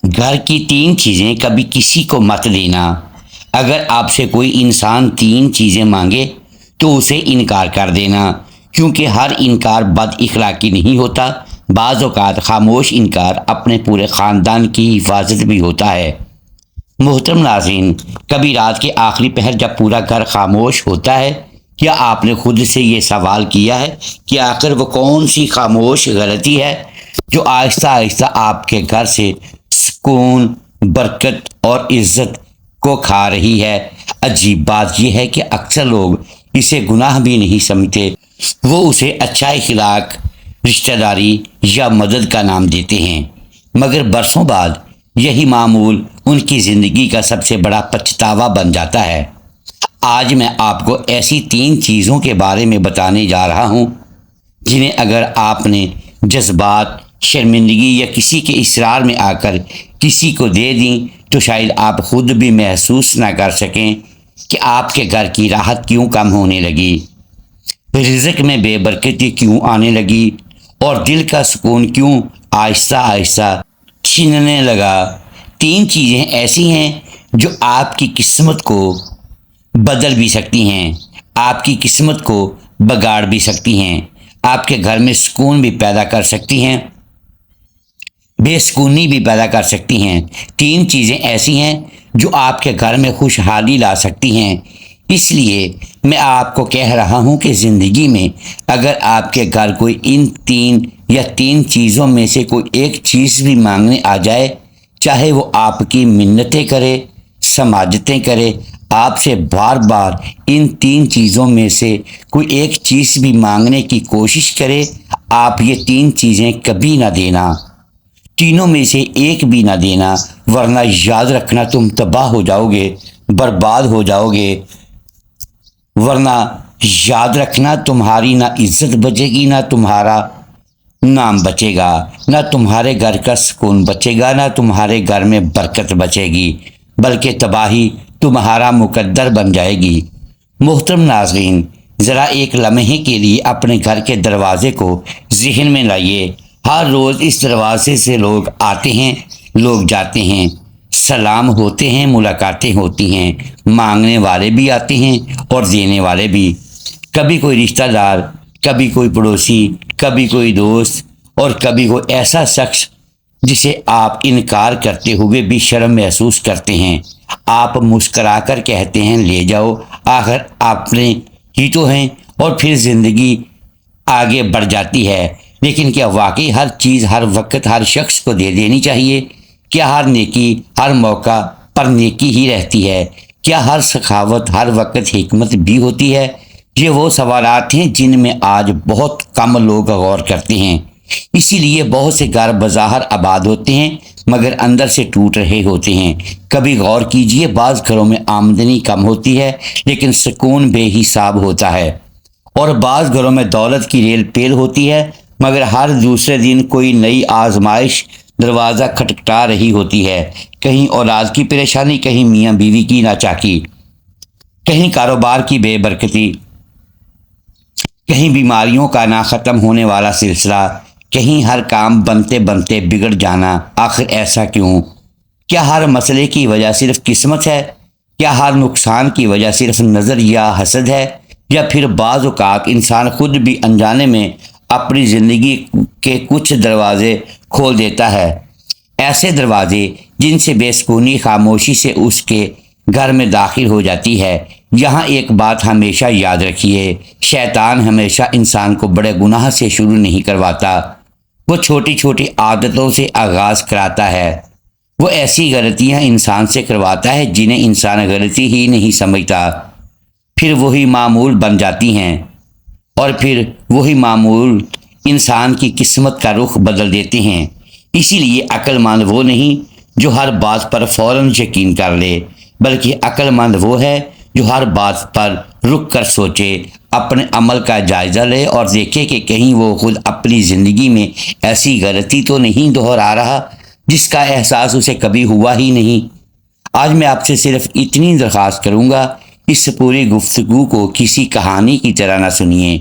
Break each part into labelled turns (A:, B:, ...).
A: گھر کی 3 چیزیں کبھی کسی کو مت دینا۔ اگر آپ سے کوئی انسان 3 چیزیں مانگے تو اسے انکار کر دینا، کیونکہ ہر انکار بد اخلاقی نہیں ہوتا، بعض اوقات خاموش انکار اپنے پورے خاندان کی حفاظت بھی ہوتا ہے۔ محترم ناظرین، کبھی رات کے آخری پہر جب پورا گھر خاموش ہوتا ہے، کیا آپ نے خود سے یہ سوال کیا ہے کہ آخر وہ کون سی خاموش غلطی ہے جو آہستہ آہستہ آپ کے گھر سے سکون، برکت اور عزت کو کھا رہی ہے؟ عجیب بات یہ ہے کہ اکثر لوگ اسے گناہ بھی نہیں سمجھتے، وہ اسے اچھا اخلاق، رشتہ داری یا مدد کا نام دیتے ہیں، مگر برسوں بعد یہی معمول ان کی زندگی کا سب سے بڑا پچھتاوا بن جاتا ہے۔ آج میں آپ کو ایسی 3 چیزوں کے بارے میں بتانے جا رہا ہوں جنہیں اگر آپ نے جذبات، شرمندگی یا کسی کے اصرار میں آ کر کسی کو دے دیں تو شاید آپ خود بھی محسوس نہ کر سکیں کہ آپ کے گھر کی راحت کیوں کم ہونے لگی، رزق میں بے برکتی کیوں آنے لگی اور دل کا سکون کیوں آہستہ آہستہ چھننے لگا۔ 3 چیزیں ایسی ہیں جو آپ کی قسمت کو بدل بھی سکتی ہیں، آپ کی قسمت کو بگاڑ بھی سکتی ہیں، آپ کے گھر میں سکون بھی پیدا کر سکتی ہیں، بے سکونی بھی پیدا کر سکتی ہیں۔ 3 چیزیں ایسی ہیں جو آپ کے گھر میں خوشحالی لا سکتی ہیں۔ اس لیے میں آپ کو کہہ رہا ہوں کہ زندگی میں اگر آپ کے گھر کوئی ان 3 میں سے کوئی ایک چیز بھی مانگنے آ جائے، چاہے وہ آپ کی منتیں کرے، سماجتیں کرے، آپ سے بار بار ان 3 میں سے کوئی ایک چیز بھی مانگنے کی کوشش کرے، آپ یہ 3 کبھی نہ دینا، تینوں میں سے ایک بھی نہ دینا، ورنہ یاد رکھنا تم تباہ ہو جاؤ گے، برباد ہو جاؤ گے، ورنہ یاد رکھنا تمہاری نہ عزت بچے گی، نہ تمہارا نام بچے گا، نہ تمہارے گھر کا سکون بچے گا، نہ تمہارے گھر میں برکت بچے گی، بلکہ تباہی تمہارا مقدر بن جائے گی۔ محترم ناظرین، ذرا ایک لمحے کے لیے اپنے گھر کے دروازے کو ذہن میں لائیے۔ ہر روز اس دروازے سے لوگ آتے ہیں، لوگ جاتے ہیں، سلام ہوتے ہیں، ملاقاتیں ہوتی ہیں، مانگنے والے بھی آتے ہیں اور دینے والے بھی، کبھی کوئی رشتہ دار، کبھی کوئی پڑوسی، کبھی کوئی دوست اور کبھی کوئی ایسا شخص جسے آپ انکار کرتے ہوئے بھی شرم محسوس کرتے ہیں۔ آپ مسکرا کر کہتے ہیں لے جاؤ، آخر اپنے ہی تو ہیں، اور پھر زندگی آگے بڑھ جاتی ہے۔ لیکن کیا واقعی ہر چیز ہر وقت ہر شخص کو دے دینی چاہیے؟ کیا ہر نیکی ہر موقع پر نیکی ہی رہتی ہے؟ کیا ہر سخاوت ہر وقت حکمت بھی ہوتی ہے؟ یہ وہ سوالات ہیں جن میں آج بہت کم لوگ غور کرتے ہیں۔ اسی لیے بہت سے گھر بظاہر آباد ہوتے ہیں مگر اندر سے ٹوٹ رہے ہوتے ہیں۔ کبھی غور کیجئے، بعض گھروں میں آمدنی کم ہوتی ہے لیکن سکون بے حساب ہوتا ہے، اور بعض گھروں میں دولت کی ریل پیل ہوتی ہے مگر ہر دوسرے دن کوئی نئی آزمائش دروازہ کھٹکھٹا رہی ہوتی ہے۔ کہیں اولاد کی پریشانی، کہیں میاں بیوی کی ناچاکی، کہیں کاروبار کی بے برکتی، کہیں بیماریوں کا نہ ختم ہونے والا سلسلہ، کہیں ہر کام بنتے بنتے بگڑ جانا۔ آخر ایسا کیوں؟ کیا ہر مسئلے کی وجہ صرف قسمت ہے؟ کیا ہر نقصان کی وجہ صرف نظر یا حسد ہے؟ یا پھر بعض اوقات انسان خود بھی انجانے میں اپنی زندگی کے کچھ دروازے کھول دیتا ہے، ایسے دروازے جن سے بے سکونی خاموشی سے اس کے گھر میں داخل ہو جاتی ہے۔ یہاں ایک بات ہمیشہ یاد رکھیے، شیطان ہمیشہ انسان کو بڑے گناہ سے شروع نہیں کرواتا، وہ چھوٹی چھوٹی عادتوں سے آغاز کراتا ہے۔ وہ ایسی غلطیاں انسان سے کرواتا ہے جنہیں انسان غلطی ہی نہیں سمجھتا، پھر وہی معمول بن جاتی ہیں، اور پھر وہی معمول انسان کی قسمت کا رخ بدل دیتے ہیں۔ اسی لیے عقل مند وہ نہیں جو ہر بات پر فوراً یقین کر لے، بلکہ عقل مند وہ ہے جو ہر بات پر رک کر سوچے، اپنے عمل کا جائزہ لے اور دیکھے کہ کہیں وہ خود اپنی زندگی میں ایسی غلطی تو نہیں دہرا رہا جس کا احساس اسے کبھی ہوا ہی نہیں۔ آج میں آپ سے صرف اتنی درخواست کروں گا، اس پوری گفتگو کو کسی کہانی کی طرح نہ سنیے،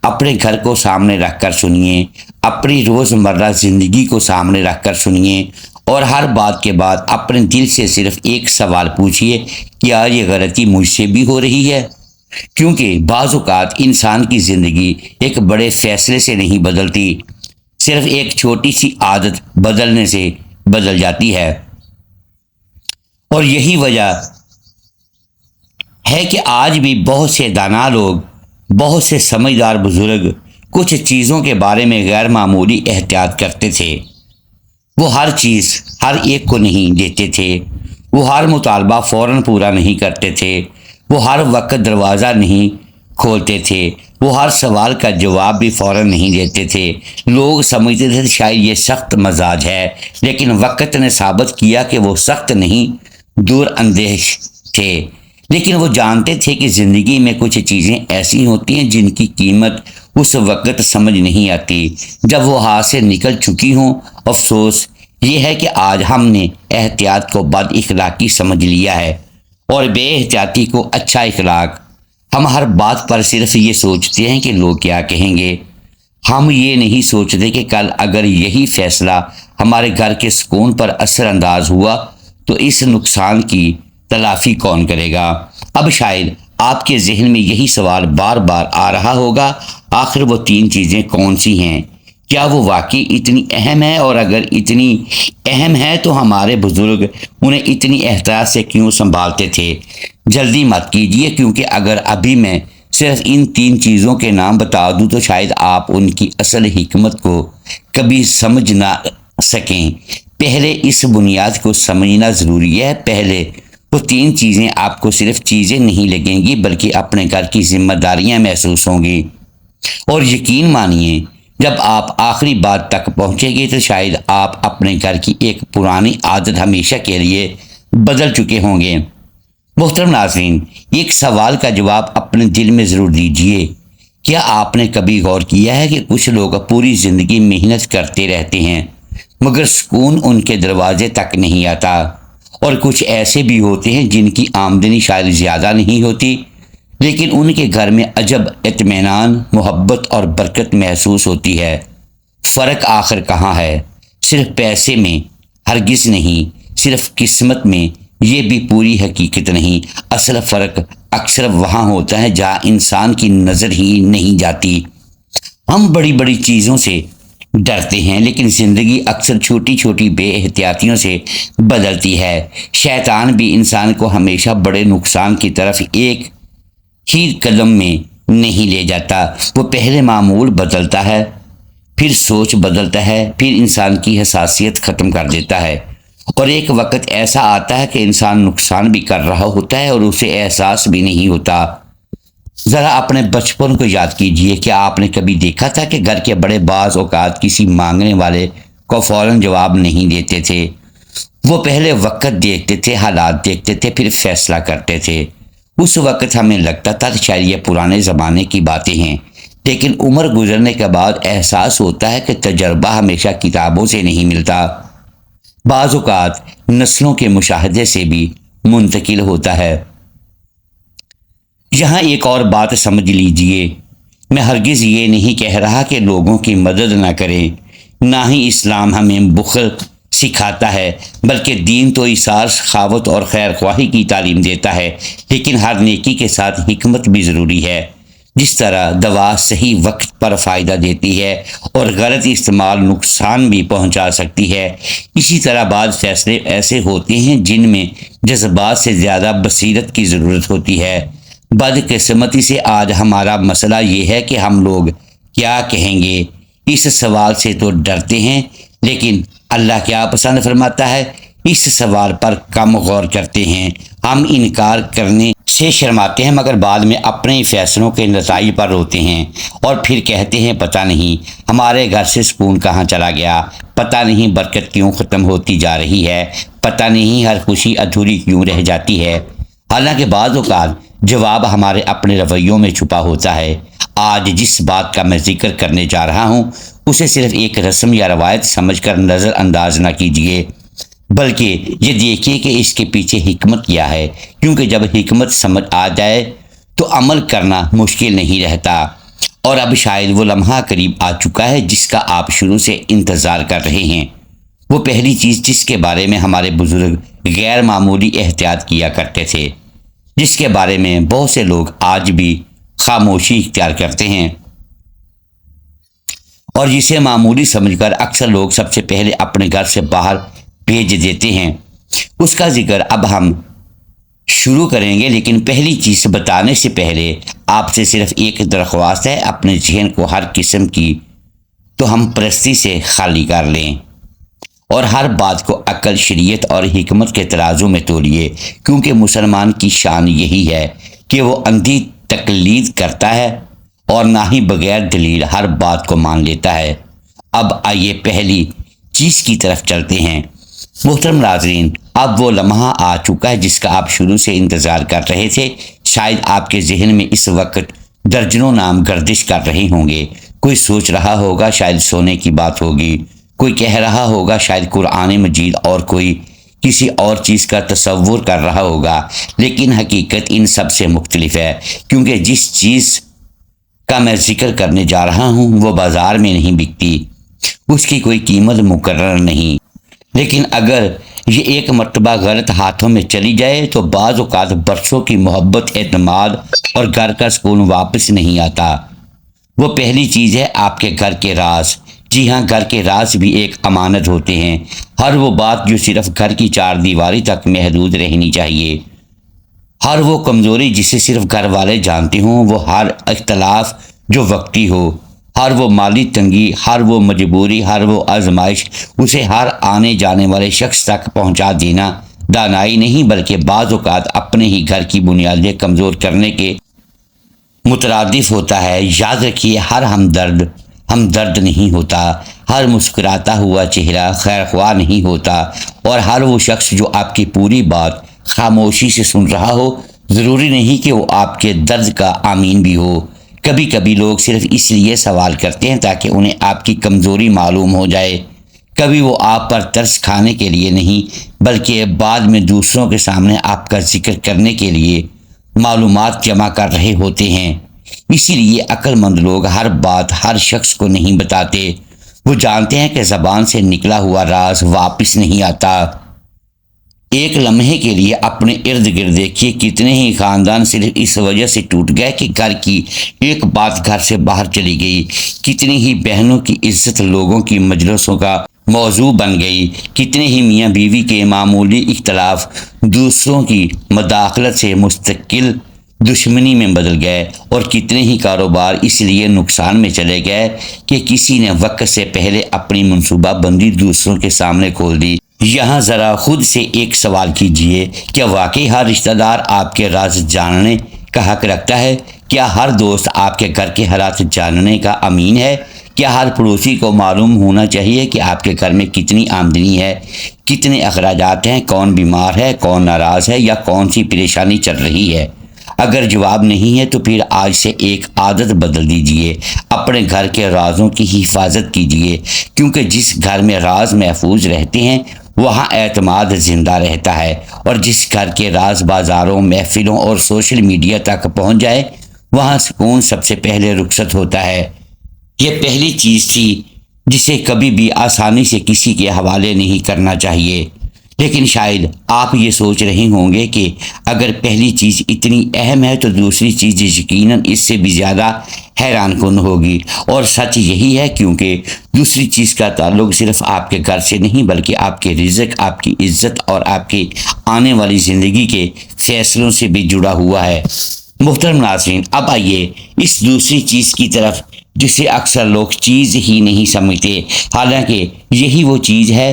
A: اپنے گھر کو سامنے رکھ کر سنیے، اپنی روزمرہ زندگی کو سامنے رکھ کر سنیے، اور ہر بات کے بعد اپنے دل سے صرف ایک سوال پوچھیے، کیا یہ غلطی مجھ سے بھی ہو رہی ہے؟ کیونکہ بعض اوقات انسان کی زندگی ایک بڑے فیصلے سے نہیں بدلتی، صرف ایک چھوٹی سی عادت بدلنے سے بدل جاتی ہے۔ اور یہی وجہ ہے کہ آج بھی بہت سے دانا لوگ، بہت سے سمجھدار بزرگ کچھ چیزوں کے بارے میں غیر معمولی احتیاط کرتے تھے۔ وہ ہر چیز ہر ایک کو نہیں دیتے تھے، وہ ہر مطالبہ فوراً پورا نہیں کرتے تھے، وہ ہر وقت دروازہ نہیں کھولتے تھے، وہ ہر سوال کا جواب بھی فوراً نہیں دیتے تھے۔ لوگ سمجھتے تھے شاید یہ سخت مزاج ہے، لیکن وقت نے ثابت کیا کہ وہ سخت نہیں، دور اندیش تھے۔ لیکن وہ جانتے تھے کہ زندگی میں کچھ چیزیں ایسی ہوتی ہیں جن کی قیمت اس وقت سمجھ نہیں آتی جب وہ ہاتھ سے نکل چکی ہوں۔ افسوس یہ ہے کہ آج ہم نے احتیاط کو بد اخلاقی سمجھ لیا ہے اور بے احتیاطی کو اچھا اخلاق۔ ہم ہر بات پر صرف یہ سوچتے ہیں کہ لوگ کیا کہیں گے۔ ہم یہ نہیں سوچتے کہ کل اگر یہی فیصلہ ہمارے گھر کے سکون پر اثر انداز ہوا تو اس نقصان کی تلافی کون کرے گا؟ اب شاید آپ کے ذہن میں یہی سوال بار بار آ رہا ہوگا، آخر وہ 3 چیزیں کون سی ہیں؟ کیا وہ واقعی اتنی اہم ہے؟ اور اگر اتنی اہم ہے تو ہمارے بزرگ انہیں اتنی احتیاط سے کیوں سنبھالتے تھے؟ جلدی مت کیجیے، کیونکہ اگر ابھی میں صرف ان 3 چیزوں کے نام بتا دوں تو شاید آپ ان کی اصل حکمت کو کبھی سمجھ نہ سکیں۔ پہلے اس بنیاد کو سمجھنا ضروری ہے۔ پہلے وہ 3 چیزیں آپ کو صرف چیزیں نہیں لگیں گی بلکہ اپنے گھر کی ذمہ داریاں محسوس ہوں گی۔ اور یقین مانیے جب آپ آخری بات تک پہنچیں گے تو شاید آپ اپنے گھر کی ایک پرانی عادت ہمیشہ کے لیے بدل چکے ہوں گے۔ محترم ناظرین، ایک سوال کا جواب اپنے دل میں ضرور دیجئے۔ کیا آپ نے کبھی غور کیا ہے کہ کچھ لوگ پوری زندگی محنت کرتے رہتے ہیں مگر سکون ان کے دروازے تک نہیں آتا؟ اور کچھ ایسے بھی ہوتے ہیں جن کی آمدنی شاید زیادہ نہیں ہوتی لیکن ان کے گھر میں عجب اطمینان، محبت اور برکت محسوس ہوتی ہے۔ فرق آخر کہاں ہے؟ صرف پیسے میں؟ ہرگز نہیں۔ صرف قسمت میں؟ یہ بھی پوری حقیقت نہیں۔ اصل فرق اکثر وہاں ہوتا ہے جہاں انسان کی نظر ہی نہیں جاتی۔ ہم بڑی بڑی چیزوں سے ڈرتے ہیں لیکن زندگی اکثر چھوٹی چھوٹی بے احتیاطیوں سے بدلتی ہے۔ شیطان بھی انسان کو ہمیشہ بڑے نقصان کی طرف ایک ہی قدم میں نہیں لے جاتا۔ وہ پہلے معمول بدلتا ہے، پھر سوچ بدلتا ہے، پھر انسان کی حساسیت ختم کر دیتا ہے، اور ایک وقت ایسا آتا ہے کہ انسان نقصان بھی کر رہا ہوتا ہے اور اسے احساس بھی نہیں ہوتا۔ ذرا اپنے بچپن کو یاد کیجئے، کیا آپ نے کبھی دیکھا تھا کہ گھر کے بڑے بعض اوقات کسی مانگنے والے کو فوراً جواب نہیں دیتے تھے؟ وہ پہلے وقت دیکھتے تھے، حالات دیکھتے تھے، پھر فیصلہ کرتے تھے۔ اس وقت ہمیں لگتا تھا کہ شاید یہ پرانے زمانے کی باتیں ہیں، لیکن عمر گزرنے کے بعد احساس ہوتا ہے کہ تجربہ ہمیشہ کتابوں سے نہیں ملتا، بعض اوقات نسلوں کے مشاہدے سے بھی منتقل ہوتا ہے۔ یہاں ایک اور بات سمجھ لیجئے، میں ہرگز یہ نہیں کہہ رہا کہ لوگوں کی مدد نہ کریں، نہ ہی اسلام ہمیں بخل سکھاتا ہے، بلکہ دین تو ایثار، سخاوت اور خیر خواہی کی تعلیم دیتا ہے۔ لیکن ہر نیکی کے ساتھ حکمت بھی ضروری ہے۔ جس طرح دوا صحیح وقت پر فائدہ دیتی ہے اور غلط استعمال نقصان بھی پہنچا سکتی ہے، اسی طرح بعض فیصلے ایسے ہوتے ہیں جن میں جذبات سے زیادہ بصیرت کی ضرورت ہوتی ہے۔ بدقسمتی سے آج ہمارا مسئلہ یہ ہے کہ ہم لوگ کیا کہیں گے اس سوال سے تو ڈرتے ہیں، لیکن اللہ کیا پسند فرماتا ہے اس سوال پر کم غور کرتے ہیں۔ ہم انکار کرنے سے شرماتے ہیں مگر بعد میں اپنے فیصلوں کے نتائج پر روتے ہیں اور پھر کہتے ہیں پتہ نہیں ہمارے گھر سے سکون کہاں چلا گیا، پتہ نہیں برکت کیوں ختم ہوتی جا رہی ہے، پتہ نہیں ہر خوشی ادھوری کیوں رہ جاتی ہے۔ حالانکہ بعض اوقات جواب ہمارے اپنے رویوں میں چھپا ہوتا ہے۔ آج جس بات کا میں ذکر کرنے جا رہا ہوں اسے صرف ایک رسم یا روایت سمجھ کر نظر انداز نہ کیجیے، بلکہ یہ دیکھیے کہ اس کے پیچھے حکمت کیا ہے، کیونکہ جب حکمت سمجھ آ جائے تو عمل کرنا مشکل نہیں رہتا۔ اور اب شاید وہ لمحہ قریب آ چکا ہے جس کا آپ شروع سے انتظار کر رہے ہیں۔ وہ پہلی چیز جس کے بارے میں ہمارے بزرگ غیر معمولی احتیاط کیا کرتے تھے، جس کے بارے میں بہت سے لوگ آج بھی خاموشی اختیار کرتے ہیں اور جسے معمولی سمجھ کر اکثر لوگ سب سے پہلے اپنے گھر سے باہر بھیج دیتے ہیں، اس کا ذکر اب ہم شروع کریں گے۔ لیکن پہلی چیز بتانے سے پہلے آپ سے صرف ایک درخواست ہے، اپنے ذہن کو ہر قسم کی ہم پرستی سے خالی کر لیں اور ہر بات کو عقل، شریعت اور حکمت کے ترازو میں تولیے، کیونکہ مسلمان کی شان یہی ہے کہ وہ اندھی تقلید کرتا ہے اور نہ ہی بغیر دلیل ہر بات کو مان لیتا ہے۔ اب آئیے پہلی چیز کی طرف چلتے ہیں۔ محترم ناظرین، اب وہ لمحہ آ چکا ہے جس کا آپ شروع سے انتظار کر رہے تھے۔ شاید آپ کے ذہن میں اس وقت درجنوں نام گردش کر رہے ہوں گے۔ کوئی سوچ رہا ہوگا شاید سونے کی بات ہوگی، کوئی کہہ رہا ہوگا شاید قرآن مجید، اور کوئی کسی اور چیز کا تصور کر رہا ہوگا، لیکن حقیقت ان سب سے مختلف ہے، کیونکہ جس چیز کا میں ذکر کرنے جا رہا ہوں وہ بازار میں نہیں بکتی، اس کی کوئی قیمت مقرر نہیں، لیکن اگر یہ ایک مرتبہ غلط ہاتھوں میں چلی جائے تو بعض اوقات برسوں کی محبت، اعتماد اور گھر کا سکون واپس نہیں آتا۔ وہ پہلی چیز ہے آپ کے گھر کے راز۔ جی ہاں، گھر کے راز بھی ایک امانت ہوتے ہیں۔ ہر وہ بات جو صرف گھر کی چار دیواری تک محدود رہنی چاہیے، ہر وہ کمزوری جسے صرف گھر والے جانتے ہوں، وہ ہر اختلاف جو وقتی ہو، ہر وہ مالی تنگی، ہر وہ مجبوری، ہر وہ آزمائش، اسے ہر آنے جانے والے شخص تک پہنچا دینا دانائی نہیں بلکہ بعض اوقات اپنے ہی گھر کی بنیادیں کمزور کرنے کے مترادف ہوتا ہے۔ یاد رکھیے، ہر ہمدرد نہیں ہوتا، ہر مسکراتا ہوا چہرہ خیر خواہ نہیں ہوتا، اور ہر وہ شخص جو آپ کی پوری بات خاموشی سے سن رہا ہو ضروری نہیں کہ وہ آپ کے درد کا آمین بھی ہو۔ کبھی کبھی لوگ صرف اس لیے سوال کرتے ہیں تاکہ انہیں آپ کی کمزوری معلوم ہو جائے۔ کبھی وہ آپ پر ترس کھانے کے لیے نہیں بلکہ بعد میں دوسروں کے سامنے آپ کا ذکر کرنے کے لیے معلومات جمع کر رہے ہوتے ہیں۔ اسی لیے عقل مند لوگ ہر بات ہر شخص کو نہیں بتاتے۔ وہ جانتے ہیں کہ زبان سے نکلا ہوا راز واپس نہیں آتا۔ ایک لمحے کے لیے اپنے ارد گرد دیکھیے، کتنے ہی خاندان صرف اس وجہ سے ٹوٹ گئے کہ گھر کی ایک بات گھر سے باہر چلی گئی۔ کتنی ہی بہنوں کی عزت لوگوں کی مجلسوں کا موضوع بن گئی۔ کتنے ہی میاں بیوی کے معمولی اختلاف دوسروں کی مداخلت سے مستقل دشمنی میں بدل گئے، اور کتنے ہی کاروبار اس لیے نقصان میں چلے گئے کہ کسی نے وقت سے پہلے اپنی منصوبہ بندی دوسروں کے سامنے کھول دی۔ یہاں ذرا خود سے ایک سوال کیجئے، کیا واقعی ہر رشتہ دار آپ کے راز جاننے کا حق رکھتا ہے؟ کیا ہر دوست آپ کے گھر کے حالات جاننے کا امین ہے؟ کیا ہر پڑوسی کو معلوم ہونا چاہیے کہ آپ کے گھر میں کتنی آمدنی ہے، کتنے اخراجات ہیں، کون بیمار ہے، کون ناراض ہے یا کون سی پریشانی چل رہی ہے؟ اگر جواب نہیں ہے تو پھر آج سے ایک عادت بدل دیجئے، اپنے گھر کے رازوں کی حفاظت کیجئے، کیونکہ جس گھر میں راز محفوظ رہتے ہیں وہاں اعتماد زندہ رہتا ہے، اور جس گھر کے راز بازاروں، محفلوں اور سوشل میڈیا تک پہنچ جائے وہاں سکون سب سے پہلے رخصت ہوتا ہے۔ یہ پہلی چیز تھی جسے کبھی بھی آسانی سے کسی کے حوالے نہیں کرنا چاہیے۔ لیکن شاید آپ یہ سوچ رہے ہوں گے کہ اگر پہلی چیز اتنی اہم ہے تو دوسری چیز یقیناً اس سے بھی زیادہ حیران کن ہوگی، اور سچ یہی ہے کیونکہ دوسری چیز کا تعلق صرف آپ کے گھر سے نہیں بلکہ آپ کے رزق، آپ کی عزت اور آپ کی آنے والی زندگی کے فیصلوں سے بھی جڑا ہوا ہے۔ محترم ناظرین، اب آئیے اس دوسری چیز کی طرف جسے اکثر لوگ چیز ہی نہیں سمجھتے، حالانکہ یہی وہ چیز ہے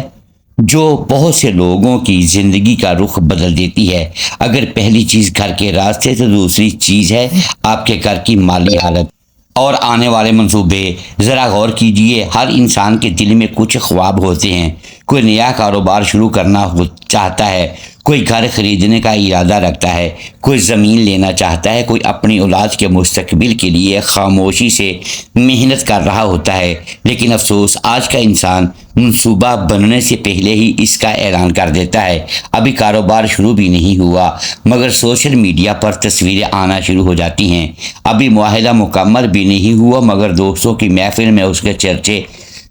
A: جو بہت سے لوگوں کی زندگی کا رخ بدل دیتی ہے۔ اگر پہلی چیز گھر کے راز تھے تو دوسری چیز ہے آپ کے گھر کی مالی حالت اور آنے والے منصوبے۔ ذرا غور کیجئے، ہر انسان کے دل میں کچھ خواب ہوتے ہیں۔ کوئی نیا کاروبار شروع کرنا چاہتا ہے، کوئی گھر خریدنے کا ارادہ رکھتا ہے، کوئی زمین لینا چاہتا ہے، کوئی اپنی اولاد کے مستقبل کے لیے خاموشی سے محنت کر رہا ہوتا ہے۔ لیکن افسوس، آج کا انسان منصوبہ بننے سے پہلے ہی اس کا اعلان کر دیتا ہے۔ ابھی کاروبار شروع بھی نہیں ہوا مگر سوشل میڈیا پر تصویریں آنا شروع ہو جاتی ہیں۔ ابھی معاہدہ مکمل بھی نہیں ہوا مگر دوستوں کی محفل میں اس کے چرچے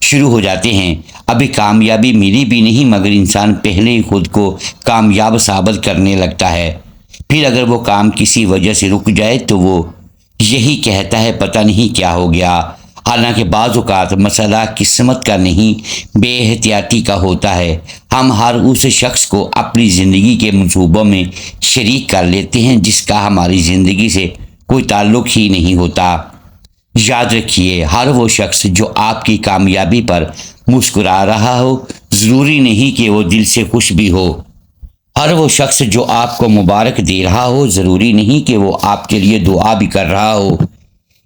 A: شروع ہو جاتے ہیں۔ ابھی کامیابی ملی بھی نہیں مگر انسان پہلے ہی خود کو کامیاب ثابت کرنے لگتا ہے۔ پھر اگر وہ کام کسی وجہ سے رک جائے تو وہ یہی کہتا ہے پتہ نہیں کیا ہو گیا، حالانکہ بعض اوقات مسئلہ قسمت کا نہیں بے احتیاطی کا ہوتا ہے۔ ہم ہر اس شخص کو اپنی زندگی کے منصوبوں میں شریک کر لیتے ہیں جس کا ہماری زندگی سے کوئی تعلق ہی نہیں ہوتا۔ یاد رکھیے، ہر وہ شخص جو آپ کی کامیابی پر مسکرا رہا ہو ضروری نہیں کہ وہ دل سے خوش بھی ہو۔ ہر وہ شخص جو آپ کو مبارک دے رہا ہو ضروری نہیں کہ وہ آپ کے لیے دعا بھی کر رہا ہو۔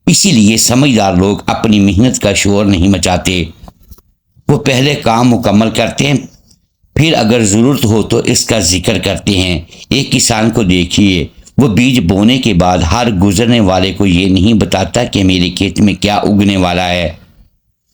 A: اسی لیے سمجھدار لوگ اپنی محنت کا شور نہیں مچاتے، وہ پہلے کام مکمل کرتے ہیں، پھر اگر ضرورت ہو تو اس کا ذکر کرتے ہیں۔ ایک کسان کو دیکھیے، وہ بیج بونے کے بعد ہر گزرنے والے کو یہ نہیں بتاتا کہ میرے کھیت میں کیا اگنے والا ہے۔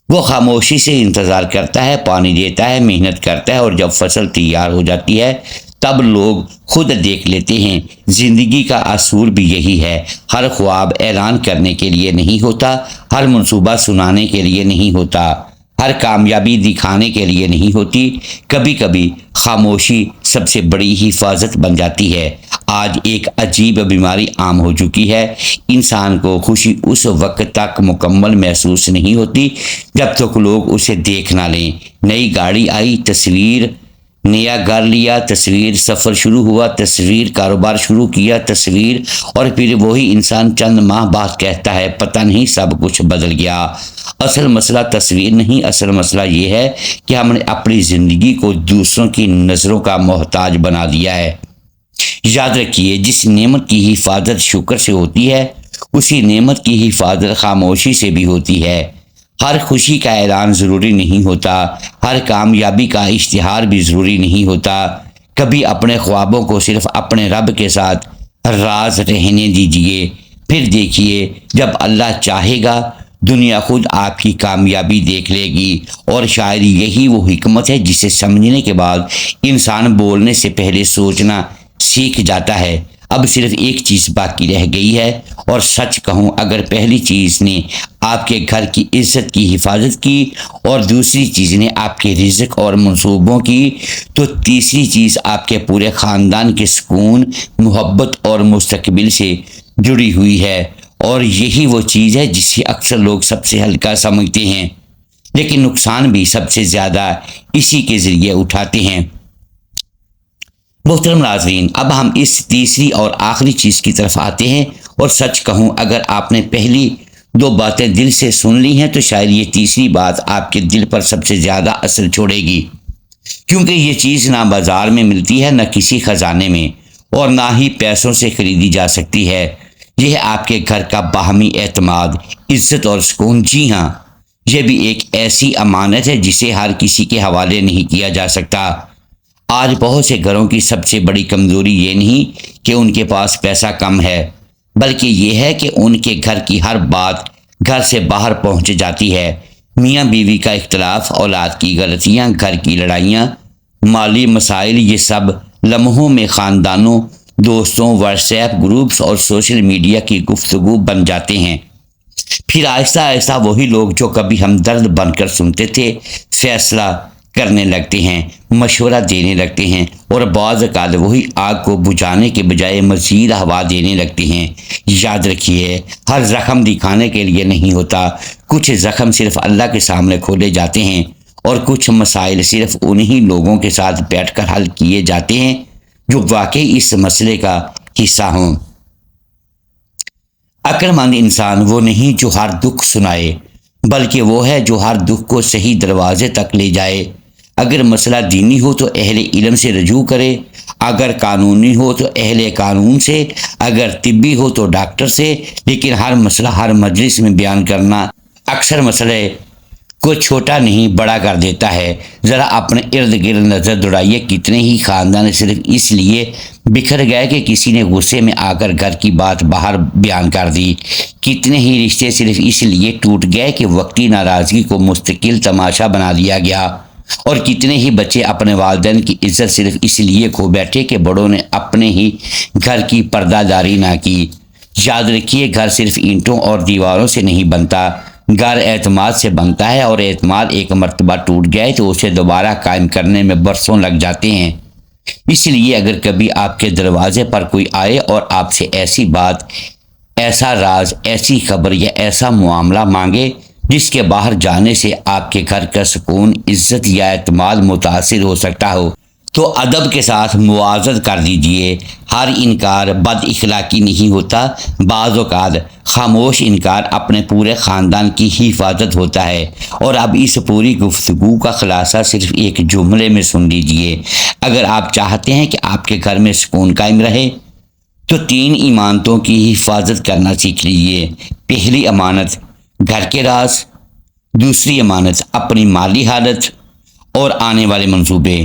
A: وہ خاموشی سے انتظار کرتا ہے، پانی دیتا ہے، محنت کرتا ہے، اور جب فصل تیار ہو جاتی ہے تب لوگ خود دیکھ لیتے ہیں۔ زندگی کا اصول بھی یہی ہے، ہر خواب اعلان کرنے کے لیے نہیں ہوتا، ہر منصوبہ سنانے کے لیے نہیں ہوتا، ہر کامیابی دکھانے کے لیے نہیں ہوتی۔ کبھی کبھی خاموشی سب سے بڑی حفاظت بن جاتی ہے۔ آج ایک عجیب بیماری عام ہو چکی ہے، انسان کو خوشی اس وقت تک مکمل محسوس نہیں ہوتی جب تک لوگ اسے دیکھ نہ لیں۔ نئی گاڑی آئی، تصویر، نیا گھر لیا، تصویر، سفر شروع ہوا، تصویر، کاروبار شروع کیا، تصویر، اور پھر وہی انسان چند ماہ بعد کہتا ہے پتہ نہیں سب کچھ بدل گیا۔ اصل مسئلہ تصویر نہیں، اصل مسئلہ یہ ہے کہ ہم نے اپنی زندگی کو دوسروں کی نظروں کا محتاج بنا دیا ہے۔ یاد رکھیے، جس نعمت کی حفاظت شکر سے ہوتی ہے اسی نعمت کی حفاظت خاموشی سے بھی ہوتی ہے۔ ہر خوشی کا اعلان ضروری نہیں ہوتا، ہر کامیابی کا اشتہار بھی ضروری نہیں ہوتا۔ کبھی اپنے خوابوں کو صرف اپنے رب کے ساتھ راز رہنے دیجیے، پھر دیکھیے جب اللہ چاہے گا دنیا خود آپ کی کامیابی دیکھ لے گی۔ اور شاید یہی وہ حکمت ہے جسے سمجھنے کے بعد انسان بولنے سے پہلے سوچنا سیکھ جاتا ہے۔ اب صرف ایک چیز باقی رہ گئی ہے، اور سچ کہوں اگر پہلی چیز نے آپ کے گھر کی عزت کی حفاظت کی اور دوسری چیز نے آپ کے رزق اور منصوبوں کی، تو تیسری چیز آپ کے پورے خاندان کے سکون، محبت اور مستقبل سے جڑی ہوئی ہے۔ اور یہی وہ چیز ہے جسے اکثر لوگ سب سے ہلکا سمجھتے ہیں، لیکن نقصان بھی سب سے زیادہ اسی کے ذریعے اٹھاتے ہیں۔ محترم ناظرین، اب ہم اس تیسری اور آخری چیز کی طرف آتے ہیں، اور سچ کہوں اگر آپ نے پہلی دو باتیں دل سے سن لی ہیں تو شاید یہ تیسری بات آپ کے دل پر سب سے زیادہ اثر چھوڑے گی، کیونکہ یہ چیز نہ بازار میں ملتی ہے، نہ کسی خزانے میں، اور نہ ہی پیسوں سے خریدی جا سکتی ہے۔ یہ ہے آپ کے گھر کا باہمی اعتماد، عزت اور سکون۔ جی ہاں، یہ بھی ایک ایسی امانت ہے جسے ہر کسی کے حوالے نہیں کیا جا سکتا۔ آج بہت سے گھروں کی سب سے بڑی کمزوری یہ نہیں کہ ان کے پاس پیسہ کم ہے، بلکہ یہ ہے کہ ان کے گھر کی ہر بات گھر سے باہر پہنچ جاتی ہے۔ میاں بیوی کا اختلاف، اولاد کی غلطیاں، گھر کی لڑائیاں، مالی مسائل، یہ سب لمحوں میں خاندانوں، دوستوں، واٹس ایپ گروپس اور سوشل میڈیا کی گفتگو بن جاتے ہیں۔ پھر آہستہ آہستہ وہی لوگ جو کبھی ہمدرد بن کر سنتے تھے فیصلہ کرنے لگتے ہیں، مشورہ دینے لگتے ہیں، اور بعض اوقات وہی آگ کو بجھانے کے بجائے مزید ہوا دینے لگتے ہیں۔ یاد رکھیے، ہر زخم دکھانے کے لیے نہیں ہوتا، کچھ زخم صرف اللہ کے سامنے کھولے جاتے ہیں، اور کچھ مسائل صرف انہی لوگوں کے ساتھ بیٹھ کر حل کیے جاتے ہیں جو واقعی اس مسئلے کا حصہ ہوں۔ عقل مند انسان وہ نہیں جو ہر دکھ سنائے، بلکہ وہ ہے جو ہر دکھ کو صحیح دروازے تک لے جائے۔ اگر مسئلہ دینی ہو تو اہل علم سے رجوع کرے، اگر قانونی ہو تو اہل قانون سے، اگر طبی ہو تو ڈاکٹر سے، لیکن ہر مسئلہ ہر مجلس میں بیان کرنا اکثر مسئلے کو چھوٹا نہیں بڑا کر دیتا ہے۔ ذرا اپنے ارد گرد نظر دوڑائیے، کتنے ہی خاندان صرف اس لیے بکھر گئے کہ کسی نے غصے میں آ کر گھر کی بات باہر بیان کر دی، کتنے ہی رشتے صرف اس لیے ٹوٹ گئے کہ وقتی ناراضگی کو مستقل تماشا بنا دیا گیا، اور کتنے ہی بچے اپنے والدین کی عزت صرف اس لیے کھو بیٹھے کہ بڑوں نے اپنے ہی گھر کی پردہ داری نہ کی۔ یاد رکھیے، گھر صرف اینٹوں اور دیواروں سے نہیں بنتا، گھر اعتماد سے بنتا ہے اور اعتماد ایک مرتبہ ٹوٹ جائے تو اسے دوبارہ قائم کرنے میں برسوں لگ جاتے ہیں۔ اس لیے اگر کبھی آپ کے دروازے پر کوئی آئے اور آپ سے ایسی بات، ایسا راز، ایسی خبر یا ایسا معاملہ مانگے جس کے باہر جانے سے آپ کے گھر کا سکون، عزت یا اعتماد متاثر ہو سکتا ہو، تو ادب کے ساتھ معاذت کر دیجئے۔ ہر انکار بد اخلاقی نہیں ہوتا، بعض اوقات خاموش انکار اپنے پورے خاندان کی حفاظت ہوتا ہے۔ اور اب اس پوری گفتگو کا خلاصہ صرف ایک جملے میں سن لیجئے۔ اگر آپ چاہتے ہیں کہ آپ کے گھر میں سکون قائم رہے تو 3 امانتوں کی حفاظت کرنا سیکھ لیجئے۔ پہلی امانت گھر کے راز، دوسری امانت اپنی مالی حالت اور آنے والے منصوبے،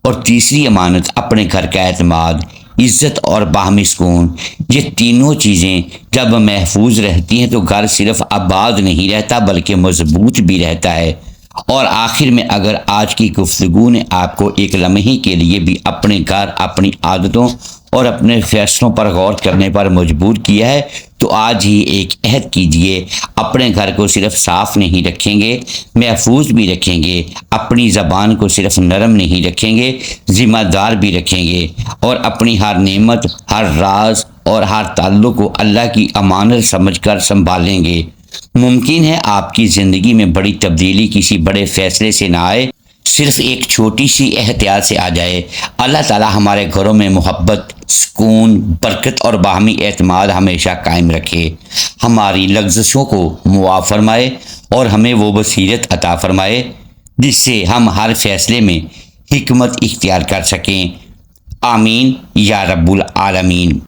A: اور تیسری امانت اپنے گھر کا اعتماد، عزت اور باہمی سکون۔ یہ تینوں چیزیں جب محفوظ رہتی ہیں تو گھر صرف آباد نہیں رہتا بلکہ مضبوط بھی رہتا ہے۔ اور آخر میں اگر آج کی گفتگو نے آپ کو ایک لمحے کے لیے بھی اپنے گھر، اپنی عادتوں اور اپنے فیصلوں پر غور کرنے پر مجبور کیا ہے تو آج ہی ایک عہد کیجئے، اپنے گھر کو صرف صاف نہیں رکھیں گے، محفوظ بھی رکھیں گے، اپنی زبان کو صرف نرم نہیں رکھیں گے، ذمہ دار بھی رکھیں گے، اور اپنی ہر نعمت، ہر راز اور ہر تعلق کو اللہ کی امانت سمجھ کر سنبھالیں گے۔ ممکن ہے آپ کی زندگی میں بڑی تبدیلی کسی بڑے فیصلے سے نہ آئے، صرف ایک چھوٹی سی احتیاط سے آ جائے۔ اللہ تعالی ہمارے گھروں میں محبت، سکون، برکت اور باہمی اعتماد ہمیشہ قائم رکھے، ہماری لغزشوں کو معاف فرمائے اور ہمیں وہ بصیرت عطا فرمائے جس سے ہم ہر فیصلے میں حکمت اختیار کر سکیں۔ آمین یا رب العالمین۔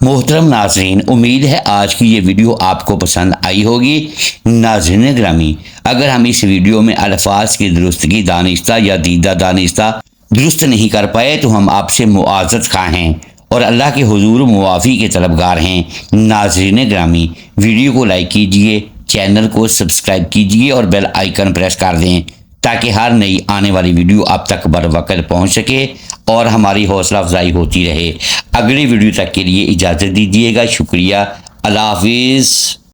A: محترم ناظرین، امید ہے آج کی یہ ویڈیو آپ کو پسند آئی ہوگی۔ ناظرین گرامی، اگر ہم اس ویڈیو میں الفاظ کی درستگی دانستہ یا دیدہ دانستہ درست نہیں کر پائے تو ہم آپ سے معذرت خواہ ہیں اور اللہ کے حضور معافی کے طلبگار ہیں۔ ناظرین گرامی، ویڈیو کو لائک کیجئے، چینل کو سبسکرائب کیجئے اور بیل آئیکن پریس کر دیں تاکہ ہر نئی آنے والی ویڈیو آپ تک بروقت پہنچ سکے اور ہماری حوصلہ افزائی ہوتی رہے۔ اگلی ویڈیو تک کے لیے اجازت دیجیے گا۔ شکریہ۔ اللہ حافظ۔